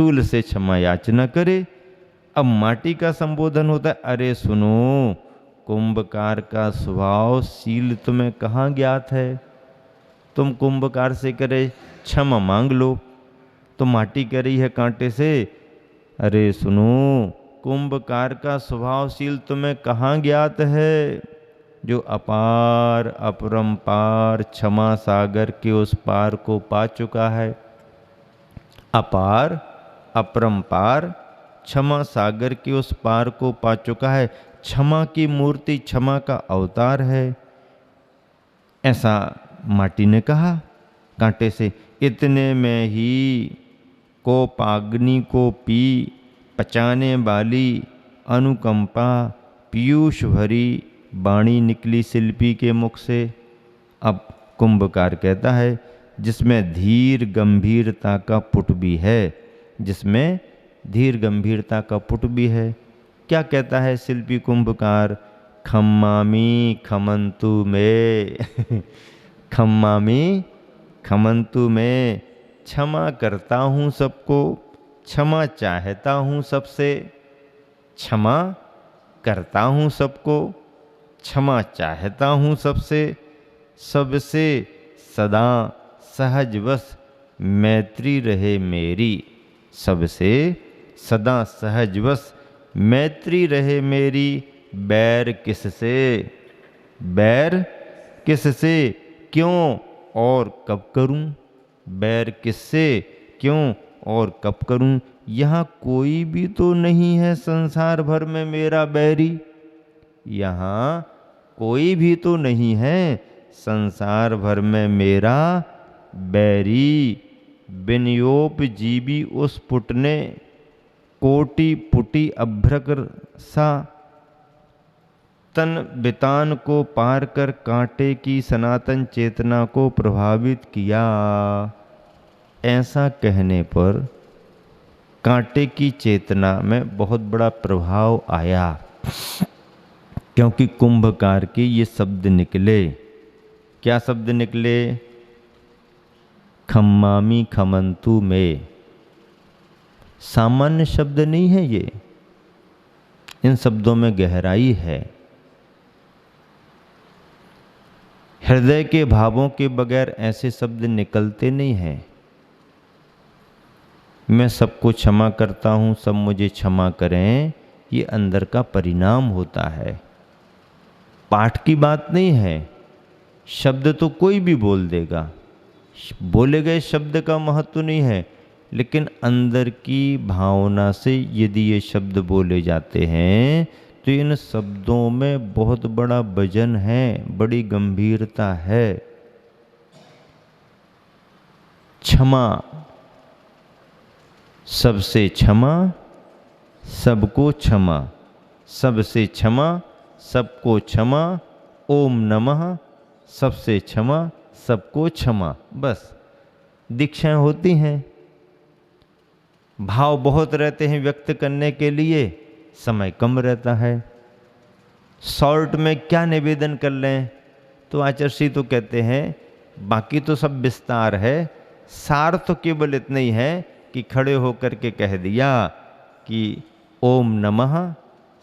शूल से क्षमा याचना करे। अब माटी का संबोधन होता है, अरे सुनो, कुंभकार का स्वभाव शील तुम्हें कहाँ ज्ञात है? तुम कुंभकार से करे क्षमा मांग लो, तो माटी कह रही है कांटे से, अरे सुनो, कुंभकार का स्वभावशील तुम्हें कहाँ ज्ञात है? जो अपार अपरंपार क्षमा सागर के उस पार को पा चुका है। अपार अपरंपार क्षमा सागर के उस पार को पा चुका है। क्षमा की मूर्ति, क्षमा का अवतार है, ऐसा माटी ने कहा कांटे से। इतने में ही कोपाग्नि को पी पचाने वाली अनुकंपा पीयूष भरी वाणी निकली शिल्पी के मुख से। अब कुंभकार कहता है, जिसमें धीर गंभीरता का पुट भी है, जिसमें धीर गंभीरता का पुट भी है। क्या कहता है शिल्पी कुंभकार? खम्मामी खमंतु में खम्मामी खमंतु में, क्षमा करता हूँ सबको, क्षमा चाहता हूँ सबसे, क्षमा करता हूँ सबको, क्षमा चाहता हूँ सबसे, सबसे सदा सहजवश मैत्री रहे मेरी, सबसे सदा सहजवश मैत्री रहे मेरी। बैर किससे, बैर किससे, क्यों और कब करूं? बैर किससे, क्यों और कब करूं? यहाँ कोई भी तो नहीं है संसार भर में मेरा बैरी, यहाँ कोई भी तो नहीं है संसार भर में मेरा बैरी। बिनयोप जीवी उस पुट ने कोटि पुटी अभ्रक सा, तन बितान को पार कर कांटे की सनातन चेतना को प्रभावित किया। ऐसा कहने पर कांटे की चेतना में बहुत बड़ा प्रभाव आया, क्योंकि कुंभकार के ये शब्द निकले। क्या शब्द निकले? खम्मामी खमंतु में। सामान्य शब्द नहीं है ये, इन शब्दों में गहराई है। हृदय के भावों के बगैर ऐसे शब्द निकलते नहीं हैं। मैं सबको क्षमा करता हूँ, सब मुझे क्षमा करें, ये अंदर का परिणाम होता है, पाठ की बात नहीं है। शब्द तो कोई भी बोल देगा, बोले गए शब्द का महत्व नहीं है, लेकिन अंदर की भावना से यदि ये शब्द बोले जाते हैं तो इन शब्दों में बहुत बड़ा वजन है, बड़ी गंभीरता है। क्षमा, सबसे क्षमा, सबको क्षमा, सबसे क्षमा, सबको क्षमा, ओम नमः, सबसे क्षमा, सबको क्षमा। बस दीक्षाएं होती हैं, भाव बहुत रहते हैं व्यक्त करने के लिए, समय कम रहता है। शॉर्ट में क्या निवेदन कर लें? तो आचार्य श्री तो कहते हैं बाकी तो सब विस्तार है, सार तो केवल इतना ही है कि खड़े होकर के कह दिया कि ओम नमः,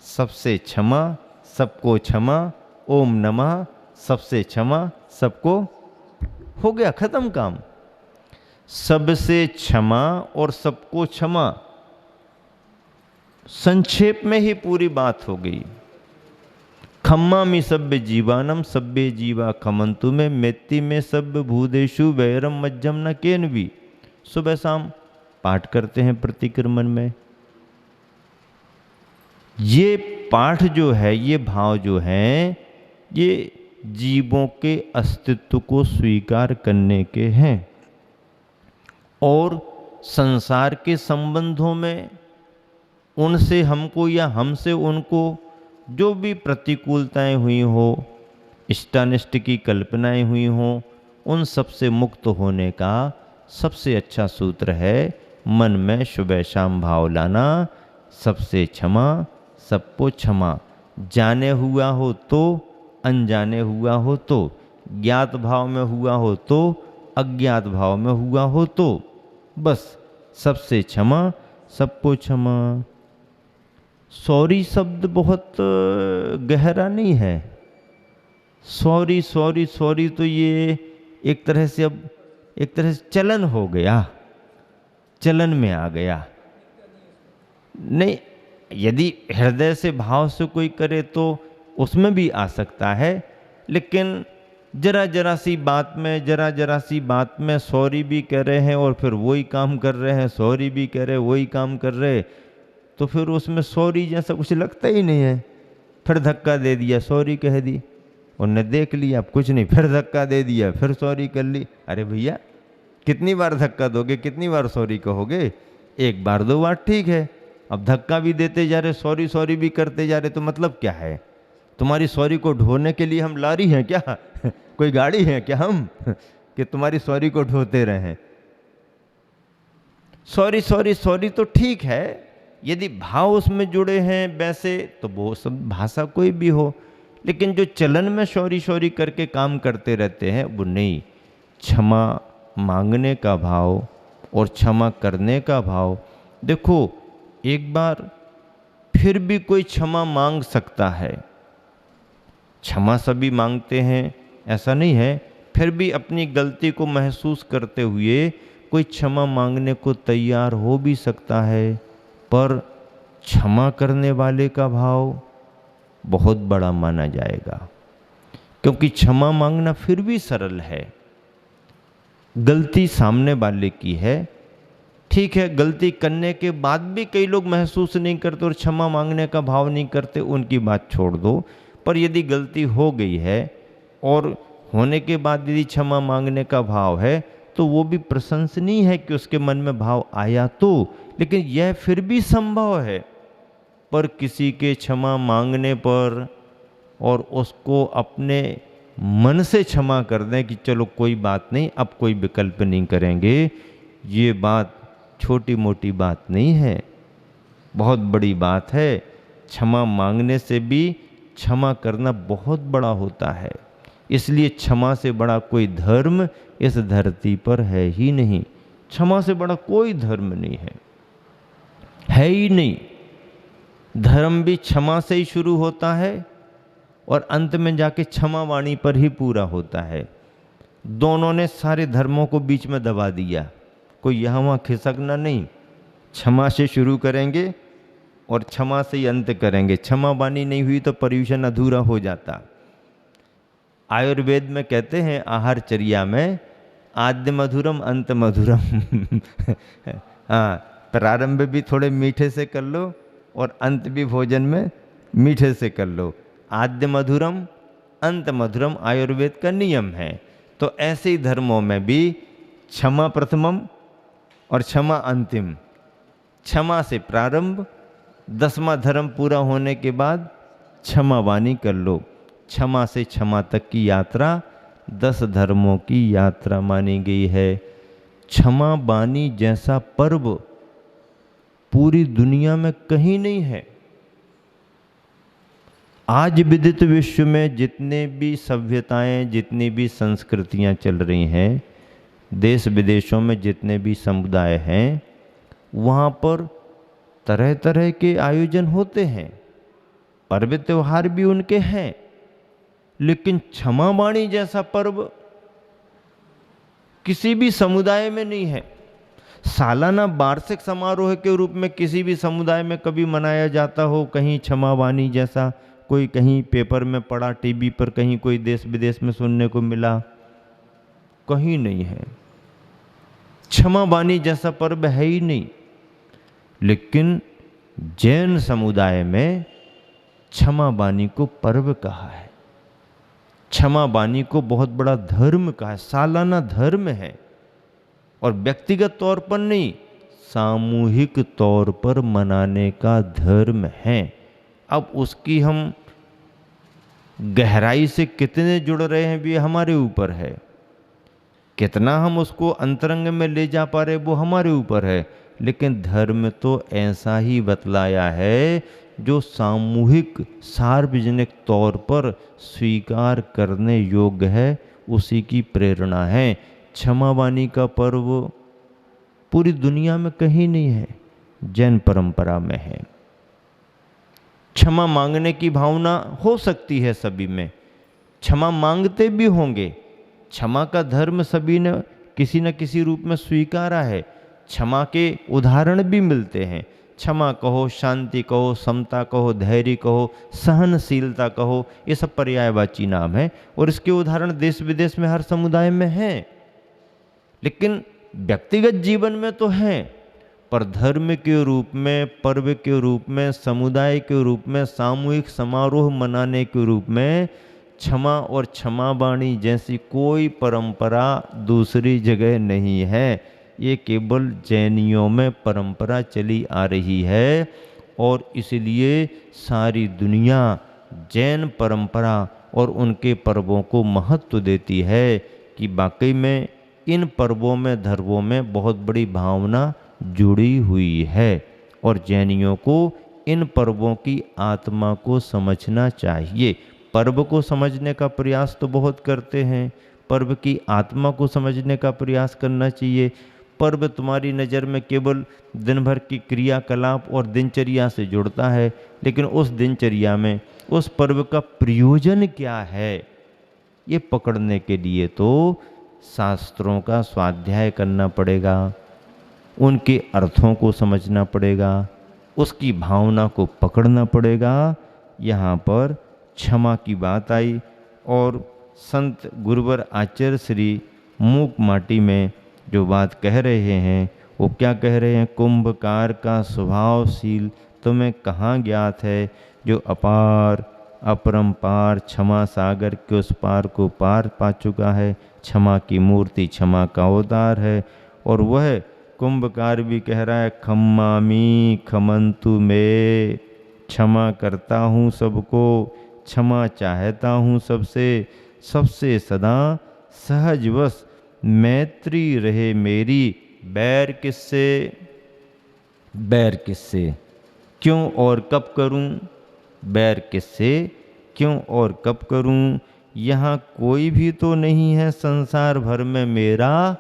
सबसे क्षमा, सबको क्षमा, ओम नमः, सबसे क्षमा, सबको, हो गया, खत्म काम। सबसे क्षमा और सबको क्षमा, संक्षेप में ही पूरी बात हो गई। खम्मामि सभ्य जीवानम सभ्य जीवा खमंतु में, मेत्ती में सभ्य भूदेशु वैरम मज्जम न केन भी। सुबह शाम पाठ करते हैं प्रतिक्रमण में। ये पाठ जो है, ये भाव जो है, ये जीवों के अस्तित्व को स्वीकार करने के हैं और संसार के संबंधों में उनसे हमको या हमसे उनको जो भी प्रतिकूलताएं हुई हो, इष्टानिष्ट की कल्पनाएं हुई हों, उन सब से मुक्त होने का सबसे अच्छा सूत्र है मन में सुबह शाम भाव लाना, सबसे क्षमा, सबको क्षमा। जाने हुआ हो तो, अनजाने हुआ हो तो, ज्ञात भाव में हुआ हो तो, अज्ञात भाव में हुआ हो तो, बस सबसे क्षमा, सबको क्षमा। सॉरी शब्द बहुत गहरा नहीं है। सॉरी सॉरी सॉरी तो ये एक तरह से अब एक तरह से चलन हो गया, चलन में आ गया। नहीं, यदि हृदय से भाव से कोई करे तो उसमें भी आ सकता है, लेकिन जरा जरा सी बात में सॉरी भी कह रहे हैं और फिर वही काम कर रहे हैं, सॉरी भी कह रहे वही काम कर रहे, तो फिर उसमें सॉरी जैसा कुछ लगता ही नहीं है। फिर धक्का दे दिया, सॉरी कह दी, उनने देख लिया, अब कुछ नहीं, फिर धक्का दे दिया, फिर सॉरी कर ली। अरे भैया, कितनी बार धक्का दोगे, कितनी बार सॉरी कहोगे? एक बार दो बार ठीक है, अब धक्का भी देते जा रहे, सॉरी सॉरी भी करते जा रहे, तो मतलब क्या है? तुम्हारी सॉरी को ढोने के लिए हम लारी हैं क्या? कोई गाड़ी है क्या हम कि तुम्हारी सॉरी को ढोते रहें? सॉरी सॉरी सॉरी तो ठीक है, यदि भाव उसमें जुड़े हैं वैसे तो वो सब भाषा कोई भी हो, लेकिन जो चलन में सॉरी सॉरी करके काम करते रहते हैं वो नहीं। क्षमा मांगने का भाव और क्षमा करने का भाव, देखो एक बार फिर भी कोई क्षमा मांग सकता है, क्षमा सभी मांगते हैं ऐसा नहीं है, फिर भी अपनी गलती को महसूस करते हुए कोई क्षमा मांगने को तैयार हो भी सकता है, पर क्षमा करने वाले का भाव बहुत बड़ा माना जाएगा, क्योंकि क्षमा मांगना फिर भी सरल है। गलती सामने वाले की है, ठीक है, गलती करने के बाद भी कई लोग महसूस नहीं करते और क्षमा मांगने का भाव नहीं करते, उनकी बात छोड़ दो। पर यदि गलती हो गई है और होने के बाद यदि क्षमा मांगने का भाव है तो वो भी प्रशंसनीय है कि उसके मन में भाव आया तो, लेकिन यह फिर भी संभव है। पर किसी के क्षमा मांगने पर और उसको अपने मन से क्षमा कर दें कि चलो कोई बात नहीं, अब कोई विकल्प नहीं करेंगे, ये बात छोटी मोटी बात नहीं है, बहुत बड़ी बात है। क्षमा मांगने से भी क्षमा करना बहुत बड़ा होता है, इसलिए क्षमा से बड़ा कोई धर्म इस धरती पर है ही नहीं। क्षमा से बड़ा कोई धर्म नहीं है ही नहीं। धर्म भी क्षमा से ही शुरू होता है और अंत में जाके क्षमा वाणी पर ही पूरा होता है। दोनों ने सारे धर्मों को बीच में दबा दिया, कोई यहाँ वहाँ खिसकना नहीं। क्षमा से शुरू करेंगे और क्षमा से ही अंत करेंगे। क्षमा वाणी नहीं हुई तो पर्यूषण अधूरा हो जाता। आयुर्वेद में कहते हैं आहारचर्या में, आद्य मधुरम अंत मधुरम। हाँ, प्रारंभ भी थोड़े मीठे से कर लो और अंत भी भोजन में मीठे से कर लो। आद्य मधुरम अंत मधुरम आयुर्वेद का नियम है। तो ऐसे ही धर्मों में भी क्षमा प्रथमम और क्षमा अंतिम। क्षमा से प्रारंभ, 10वां धर्म पूरा होने के बाद क्षमा वाणी कर लो। क्षमा से क्षमा तक की यात्रा 10 धर्मों की यात्रा मानी गई है। क्षमा वाणी जैसा पर्व पूरी दुनिया में कहीं नहीं है। आज विदित विश्व में जितने भी सभ्यताएं, जितनी भी संस्कृतियां चल रही हैं, देश विदेशों में जितने भी समुदाय हैं, वहाँ पर तरह तरह के आयोजन होते हैं, पर्व त्योहार भी उनके हैं, लेकिन क्षमा वाणी जैसा पर्व किसी भी समुदाय में नहीं है। सालाना वार्षिक समारोह के रूप में किसी भी समुदाय में कभी मनाया जाता हो कहीं क्षमा वाणी जैसा, कोई कहीं पेपर में पढ़ा, टीवी पर कहीं कोई देश विदेश में सुनने को मिला, कहीं नहीं है। क्षमा वाणी जैसा पर्व है ही नहीं। लेकिन जैन समुदाय में क्षमा वाणी को पर्व कहा है, क्षमा वाणी को बहुत बड़ा धर्म कहा है, सालाना धर्म है, और व्यक्तिगत तौर पर नहीं, सामूहिक तौर पर मनाने का धर्म है। अब उसकी हम गहराई से कितने जुड़ रहे हैं भी हमारे ऊपर है, कितना हम उसको अंतरंग में ले जा पा रहे वो हमारे ऊपर है। लेकिन धर्म तो ऐसा ही बतलाया है जो सामूहिक सार्वजनिक तौर पर स्वीकार करने योग्य है, उसी की प्रेरणा है। क्षमा वाणी का पर्व पूरी दुनिया में कहीं नहीं है। जैन परंपरा में है। क्षमा मांगने की भावना हो सकती है सभी में, क्षमा मांगते भी होंगे, क्षमा का धर्म सभी ने किसी न किसी रूप में स्वीकारा है। क्षमा के उदाहरण भी मिलते हैं, क्षमा कहो, शांति कहो, समता कहो, धैर्य कहो, सहनशीलता कहो, ये सब पर्यायवाची नाम है और इसके उदाहरण देश विदेश में हर समुदाय में हैं। लेकिन व्यक्तिगत जीवन में तो हैं, पर धर्म के रूप में, पर्व के रूप में, समुदाय के रूप में, सामूहिक समारोह मनाने के रूप में क्षमा और क्षमावाणी जैसी कोई परंपरा दूसरी जगह नहीं है। ये केवल जैनियों में परंपरा चली आ रही है और इसलिए सारी दुनिया जैन परंपरा और उनके पर्वों को महत्व देती है कि वाकई में इन पर्वों में, धर्मों में बहुत बड़ी भावना जुड़ी हुई है और जैनियों को इन पर्वों की आत्मा को समझना चाहिए। पर्व को समझने का प्रयास तो बहुत करते हैं, पर्व की आत्मा को समझने का प्रयास करना चाहिए। पर्व तुम्हारी नज़र में केवल दिन भर की क्रियाकलाप और दिनचर्या से जुड़ता है, लेकिन उस दिनचर्या में उस पर्व का प्रयोजन क्या है, ये पकड़ने के लिए तो शास्त्रों का स्वाध्याय करना पड़ेगा, उनके अर्थों को समझना पड़ेगा, उसकी भावना को पकड़ना पड़ेगा। यहाँ पर क्षमा की बात आई और संत गुरुवर आचार्य श्री मूक माटी में जो बात कह रहे हैं वो क्या कह रहे हैं? कुंभकार का स्वभावशील तुम्हें कहाँ ज्ञात है, जो अपार अपरंपार क्षमा सागर के उस पार को पार पा चुका है। क्षमा की मूर्ति क्षमा का अवतार है और वह कुंभकार भी कह रहा है खम्मामी खमंतु में, क्षमा करता हूँ सबको, क्षमा चाहता हूँ सबसे, सबसे सदा सहजवश मैत्री रहे मेरी। बैर किससे? बैर किससे, क्यों और कब करूं? बैर किससे, क्यों और कब करूं? यहाँ कोई भी तो नहीं है संसार भर में मेरा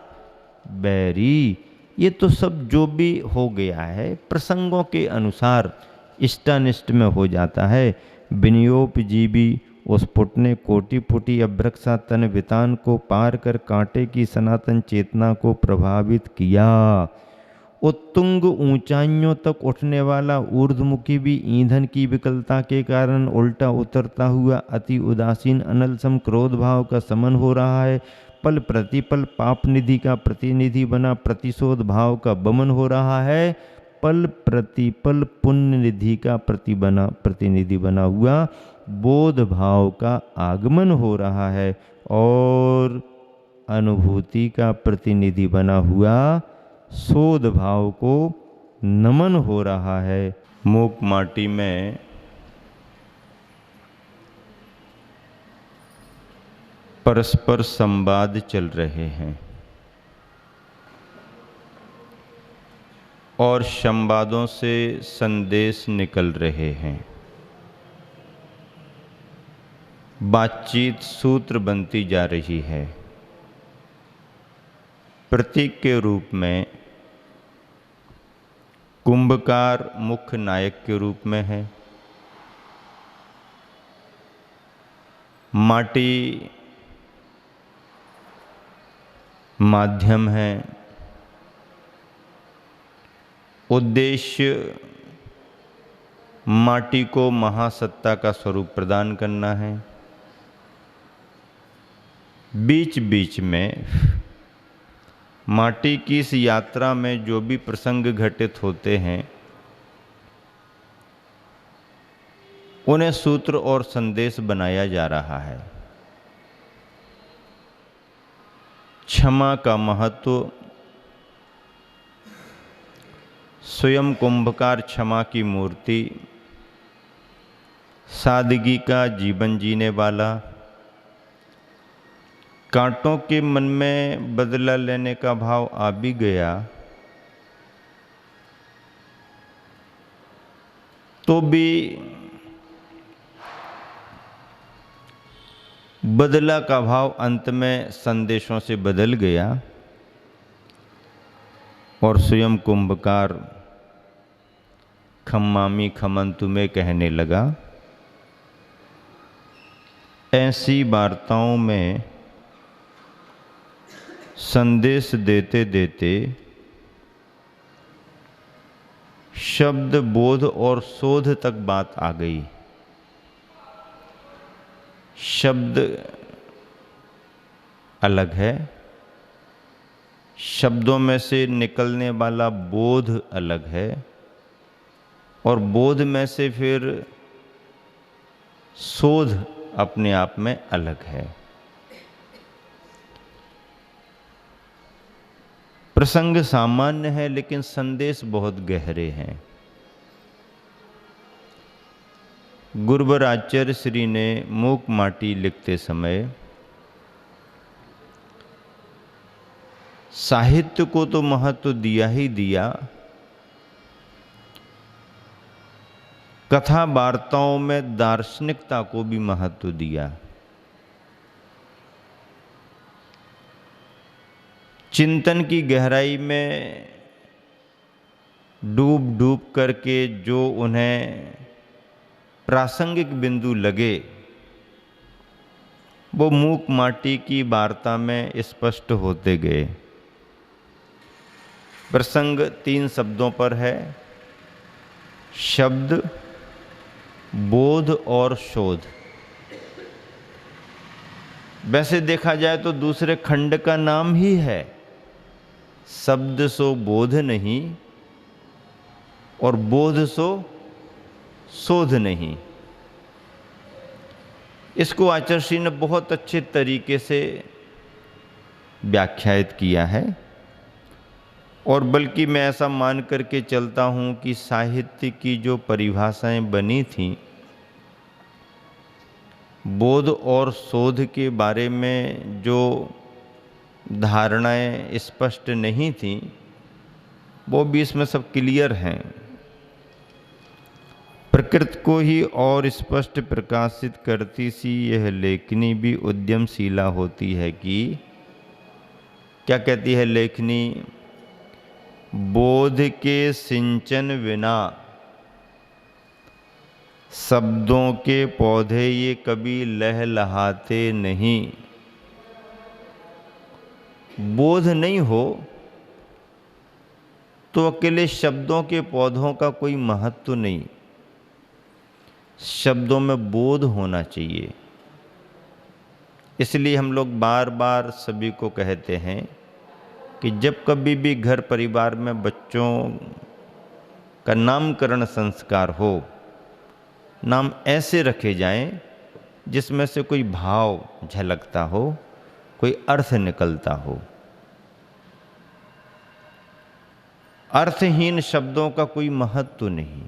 बैरी। ये तो सब जो भी हो गया है प्रसंगों के अनुसार इष्टानिष्ट में हो जाता है। विनियोपजीवी उस पुटने कोटि फुटी अभ्रक्षा तन वितान को पार कर कांटे की सनातन चेतना को प्रभावित किया। उत्तुंग ऊंचाइयों तक उठने वाला ऊर्ध्वमुखी भी ईंधन की विकलता के कारण उल्टा उतरता हुआ अति उदासीन अनलसम क्रोध भाव का समन हो रहा है। पल प्रतिपल पाप निधि का प्रतिनिधि बना प्रतिशोध भाव का बमन हो रहा है। पल प्रतिपल पुण्य निधि का प्रतिनिधि बना हुआ बोध भाव का आगमन हो रहा है और अनुभूति का प्रतिनिधि बना हुआ शोध भाव को नमन हो रहा है। मूक माटी में परस्पर संवाद चल रहे हैं और संवादों से संदेश निकल रहे हैं। बातचीत सूत्र बनती जा रही है। प्रतीक के रूप में कुंभकार मुख्य नायक के रूप में है, माटी माध्यम है, उद्देश्य माटी को महासत्ता का स्वरूप प्रदान करना है। बीच बीच में माटी की इस यात्रा में जो भी प्रसंग घटित होते हैं उन्हें सूत्र और संदेश बनाया जा रहा है। क्षमा का महत्व, स्वयं कुंभकार क्षमा की मूर्ति, सादगी का जीवन जीने वाला, कांटों के मन में बदला लेने का भाव आ भी गया तो भी बदला का भाव अंत में संदेशों से बदल गया और स्वयं कुंभकार खम्मामी खमन तुम्हें कहने लगा। ऐसी वार्ताओं में संदेश देते देते शब्द बोध और शोध तक बात आ गई। शब्द अलग है, शब्दों में से निकलने वाला बोध अलग है, और बोध में से फिर शोध अपने आप में अलग है। प्रसंग सामान्य है लेकिन संदेश बहुत गहरे हैं। गुरुवर आचार्य श्री ने मूक माटी लिखते समय साहित्य को तो महत्व दिया ही दिया, कथा वार्ताओं में दार्शनिकता को भी महत्व दिया। चिंतन की गहराई में डूब डूब करके जो उन्हें प्रासंगिक बिंदु लगे वो मूक माटी की वार्ता में स्पष्ट होते गए। प्रसंग 3 शब्दों पर है, शब्द, बोध और शोध। वैसे देखा जाए तो दूसरे खंड का नाम ही है, शब्द सो बोध नहीं और बोध सो शोध नहीं। इसको आचार्य श्री ने बहुत अच्छे तरीके से व्याख्यायित किया है, और बल्कि मैं ऐसा मान करके चलता हूँ कि साहित्य की जो परिभाषाएं बनी थीं बोध और शोध के बारे में, जो धारणाएं स्पष्ट नहीं थीं वो भी इसमें सब क्लियर हैं। प्रकृति को ही और स्पष्ट प्रकाशित करती सी यह लेखनी भी उद्यमशीला होती है कि क्या कहती है लेखनी, बोध के सिंचन बिना शब्दों के पौधे ये कभी लहलहाते नहीं। बोध नहीं हो तो अकेले शब्दों के पौधों का कोई महत्व नहीं, शब्दों में बोध होना चाहिए। इसलिए हम लोग बार बार सभी को कहते हैं कि जब कभी भी घर परिवार में बच्चों का नामकरण संस्कार हो, नाम ऐसे रखे जाएं जिसमें से कोई भाव झलकता हो, कोई अर्थ निकलता हो। अर्थहीन शब्दों का कोई महत्व नहीं।